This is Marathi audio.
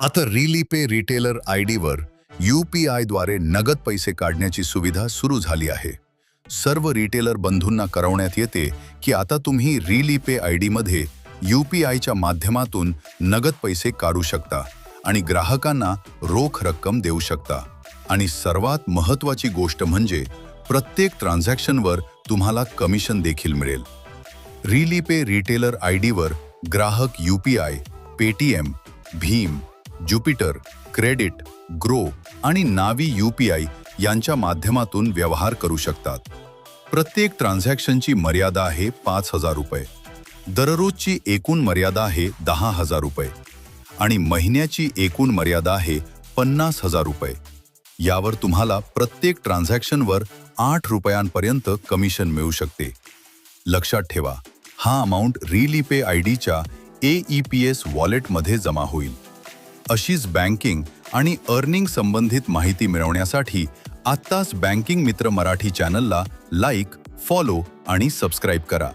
आता रिलीपे रिटेलर आयडीवर UPI द्वारे नगद पैसे काढण्याची सुविधा सुरू झाली आहे. सर्व रिटेलर बंधूंना कळवण्यात येते की आता तुम्ही रिलीपे आयडीमध्ये UPIच्या माध्यमातून नगद पैसे काढू शकता आणि ग्राहकांना रोख रक्कम देऊ शकता. आणि सर्वात महत्त्वाची गोष्ट म्हणजे प्रत्येक ट्रान्झॅक्शनवर तुम्हाला कमिशन देखील मिळेल. रिलीपे रिटेलर आयडीवर ग्राहक UPI, Paytm, Bhim, Jupiter, credit, grow आणि नावी UPI यांच्या माध्यमातून व्यवहार करू शकतात. प्रत्येक ट्रान्झॅक्शनची मर्यादा आहे 5,000 रुपये. दररोजची एकूण मर्यादा आहे 10,000 रुपये आणि महिन्याची एकूण मर्यादा आहे 50,000 रुपये. यावर तुम्हाला प्रत्येक ट्रान्झॅक्शनवर 8 रुपयांपर्यंत कमिशन मिळू शकते. लक्षात ठेवा, हा अमाउंट रिलीपे आयडीच्या AEPS वॉलेटमध्ये जमा होईल. अशीच बँकिंग आणि अर्निंग संबंधित माहिती मिळवण्यासाठी आत्ताच बँकिंग मित्र मराठी चॅनलला लाईक, फॉलो आणि सबस्क्राईब करा.